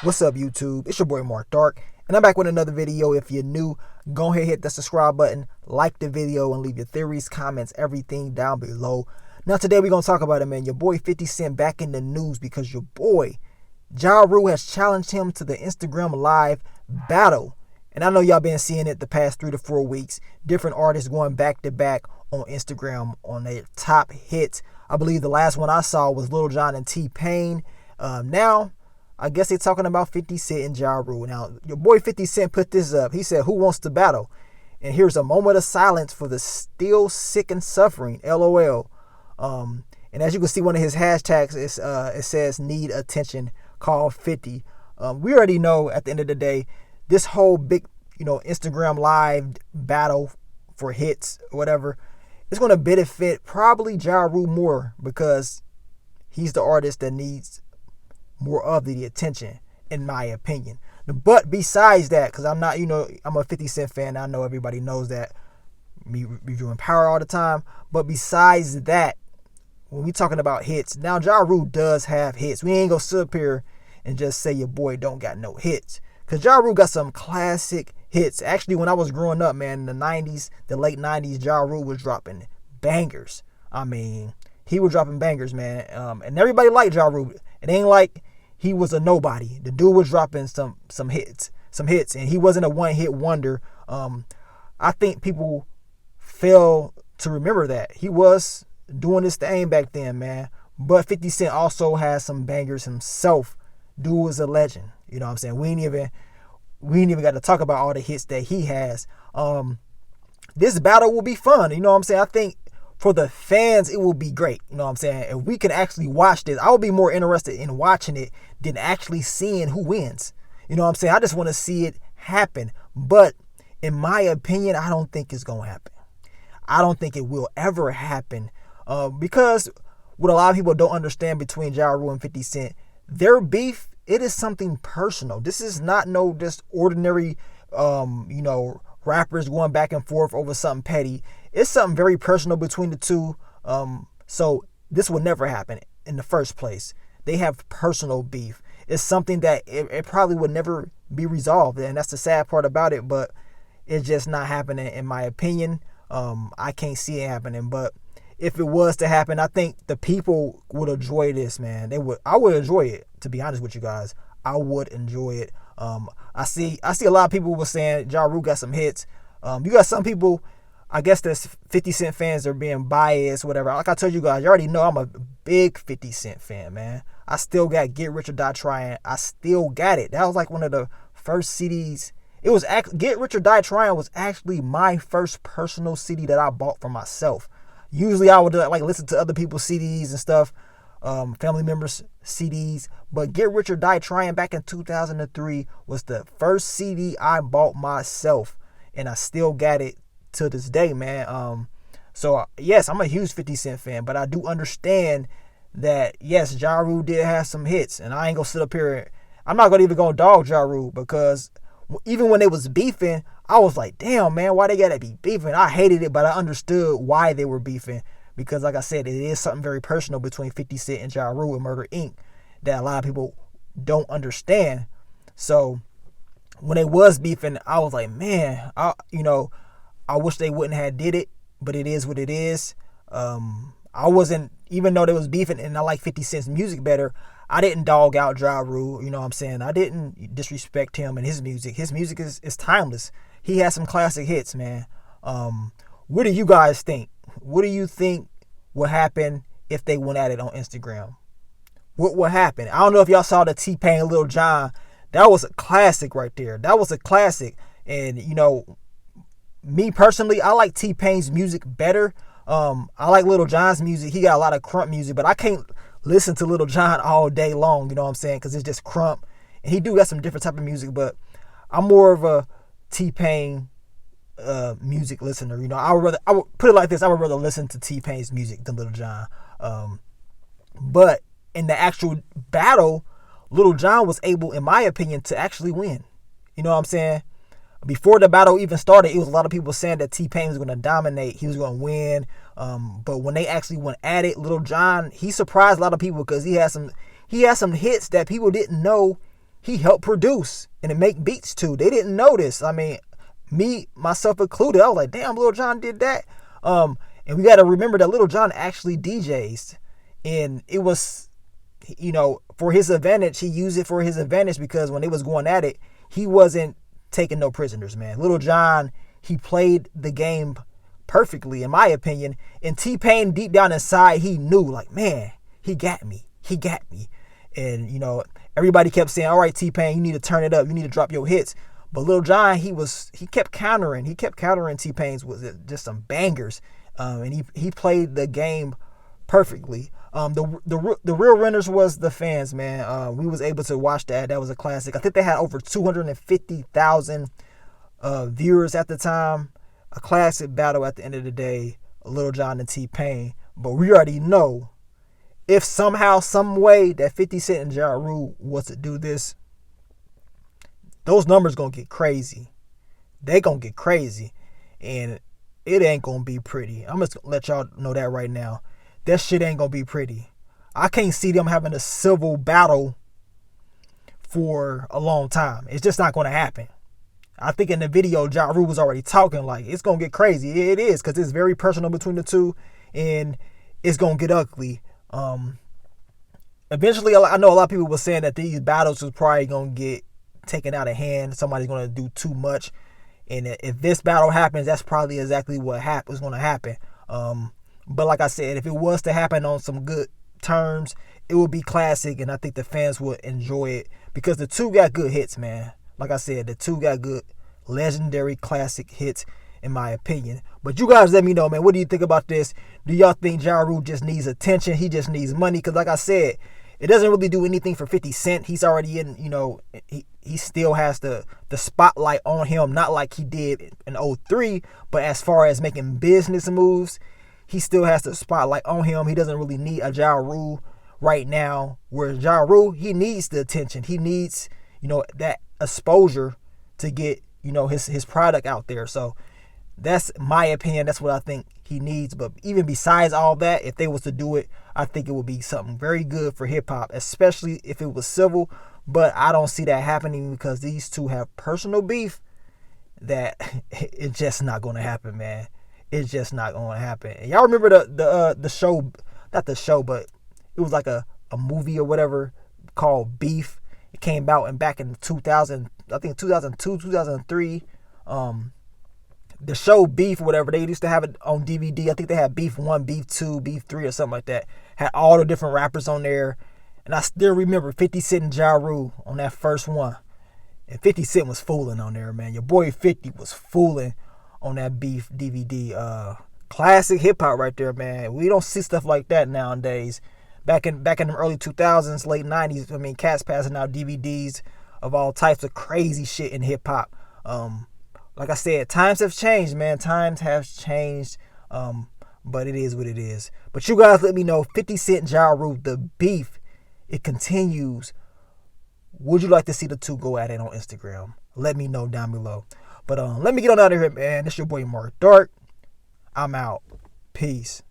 What's up, YouTube? It's your boy Mark Dark, and I'm back with another video. If you're new, go ahead, hit the subscribe button, like the video, and leave your theories, comments, everything down below. Now, today we're going to talk about it, man. Your boy 50 Cent back in the news because your boy Ja Rule has challenged him to the Instagram Live battle. And I know y'all been seeing it the past 3 to 4 weeks. Different artists going back to back on Instagram on their top hits. I believe the last one I saw was Lil Jon and T-Pain. Now, I guess they're talking about 50 Cent and Ja Rule. Now, your boy 50 Cent put this up. He said, "Who wants to battle?" And here's a moment of silence for the still sick and suffering. LOL. And as you can see, one of his hashtags is it says "need attention." Call 50. We already know at the end of the day, this whole big, Instagram Live battle for hits or whatever, it's going to benefit probably Ja Rule more because he's the artist that needs more of the attention, in my opinion. But besides that, because I'm not, I'm a 50 Cent fan. I know everybody knows that. Me reviewing Power all the time. But besides that, when we talking about hits, now Ja Rule does have hits. We ain't gonna sit up here and just say your boy don't got no hits. Because Ja Rule got some classic hits. Actually, when I was growing up, man, in the 90s, the late 90s, Ja Rule was dropping bangers. I mean, he was dropping bangers, man. And everybody liked Ja Rule. It ain't like he was a nobody. The dude was dropping some hits, and he wasn't a one-hit wonder. I think people fail to remember that. He was doing this thing back then, man. But 50 Cent also has some bangers himself. Dude was a legend. You know what I'm saying? We ain't even got to talk about all the hits that he has. This battle will be fun. You know what I'm saying? I think for the fans, it will be great. You know what I'm saying? If we can actually watch this, I would be more interested in watching it than actually seeing who wins. You know what I'm saying? I just want to see it happen. But in my opinion, I don't think it's going to happen. I don't think it will ever happen. Because what a lot of people don't understand between Ja Rule and 50 Cent, their beef, it is something personal. This is not no just ordinary, rappers going back and forth over something petty. It's something very personal between the two. So this will never happen in the first place. They have personal beef. It's something that it probably would never be resolved. And that's the sad part about it. But it's just not happening in my opinion. I can't see it happening. But if it was to happen, I think the people would enjoy this, man. I would enjoy it, to be honest with you guys. I would enjoy it. I see a lot of people were saying Ja Rule got some hits. You got some people, I guess there's 50 Cent fans are being biased, whatever. Like I told you guys, you already know I'm a big 50 Cent fan, man. I still got Get Rich or Die Trying. I still got it. That was like one of the first CDs. It was Get Rich or Die Trying was actually my first personal CD that I bought for myself. Usually I would like listen to other people's CDs and stuff, family members' CDs. But Get Rich or Die Trying back in 2003 was the first CD I bought myself. And I still got it to this day, man. So, yes, I'm a huge 50 Cent fan. But I do understand that, yes, Ja Rule did have some hits. And I ain't going to sit up here. I'm not going to even go dog Ja Rule because even when they was beefing, I was like, damn, man, why they gotta be beefing? I hated it, but I understood why they were beefing. Because like I said, it is something very personal between 50 Cent and Ja Rule and Murder Inc. that a lot of people don't understand. So when they was beefing, I was like, man, I wish they wouldn't have did it, but it is what it is. I wasn't, even though they was beefing and I like 50 Cent's music better, I didn't dog out Ja Rule, you know what I'm saying? I didn't disrespect him and his music. His music is timeless. He has some classic hits, man. What do you guys think? What do you think will happen if they went at it on Instagram? What will happen? I don't know if y'all saw the T-Pain Lil Jon. That was a classic right there. That was a classic. And, me personally, I like T-Pain's music better. I like Lil Jon's music. He got a lot of crunk music, but I can't listen to Lil Jon all day long, you know what I'm saying? Because it's just crunk. And he do got some different type of music, but I'm more of a T-Pain music listener. I would put it like this. I would rather listen to T-Pain's music than Lil Jon. But in the actual battle, Lil Jon was able, in my opinion, to actually win. You know what I'm saying? Before the battle even started, it was a lot of people saying that T-Pain was going to dominate. He was going to win. But when they actually went at it, Lil Jon, he surprised a lot of people because he had some hits that people didn't know he helped produce and make beats too. They didn't notice. I mean, me, myself included, I was like, damn, Lil Jon did that. And we got to remember that Lil Jon actually DJs. And it was, for his advantage. He used it for his advantage because when they was going at it, he wasn't taking no prisoners, man. Lil Jon, he played the game perfectly, in my opinion. And T-Pain, deep down inside, he knew, like, man, he got me. He got me. And, everybody kept saying, all right, T-Pain, you need to turn it up. You need to drop your hits. But Lil Jon, he kept countering. He kept countering T-Pain's with just some bangers. And he played the game perfectly. The real winners was the fans, man. We was able to watch that. That was a classic. I think they had over 250,000 viewers at the time. A classic battle at the end of the day, Lil Jon and T-Pain. But we already know, if somehow, some way that 50 Cent and Ja Rule was to do this, those numbers gonna get crazy. They gonna get crazy. And it ain't gonna be pretty. I'm just gonna let y'all know that right now. That shit ain't gonna be pretty. I can't see them having a civil battle for a long time. It's just not gonna happen. I think in the video, Ja Rule was already talking like it's gonna get crazy. It is, because it's very personal between the two, and it's gonna get ugly. Eventually, I know a lot of people were saying that these battles was probably gonna get taken out of hand. Somebody's gonna do too much, and if this battle happens, that's probably exactly what is gonna happen. But like I said, if it was to happen on some good terms, it would be classic, and I think the fans would enjoy it because the two got good hits, man. Like I said, the two got good, legendary, classic hits, in my opinion. But you guys let me know, man. What do you think about this? Do y'all think Ja Rule just needs attention? He just needs money? Because like I said, it doesn't really do anything for 50 Cent. He's already in, he still has the spotlight on him, not like he did in 2003, but as far as making business moves, he still has the spotlight on him. He doesn't really need a Ja Rule right now, whereas Ja Rule, he needs the attention. He needs, that exposure to get, his product out there. So that's my opinion. That's what I think he needs. But even besides all that, if they was to do it, I think it would be something very good for hip hop, especially if it was civil. But I don't see that happening because these two have personal beef that it's just not going to happen, man. It's just not going to happen. And y'all remember the show, not the show, but it was like a movie or whatever called Beef. It came out back in 2000, I think 2002, 2003. The show Beef or whatever, they used to have it on DVD. I think they had Beef 1, Beef 2, Beef 3 or something like that. Had all the different rappers on there. And I still remember 50 Cent and Ja Rule on that first one. And 50 Cent was fooling on there, man. Your boy 50 was fooling on that Beef DVD. Classic hip hop right there, man. We don't see stuff like that nowadays. Back in the early 2000s, late 90s, cats passing out DVDs of all types of crazy shit in hip hop. Like I said, times have changed, man. Times have changed. But it is what it is. But you guys let me know, 50 Cent, Ja Rule, the beef, it continues. Would you like to see the two go at it on Instagram? Let me know down below. But let me get on out of here, man. This your boy Mark Dark. I'm out. Peace.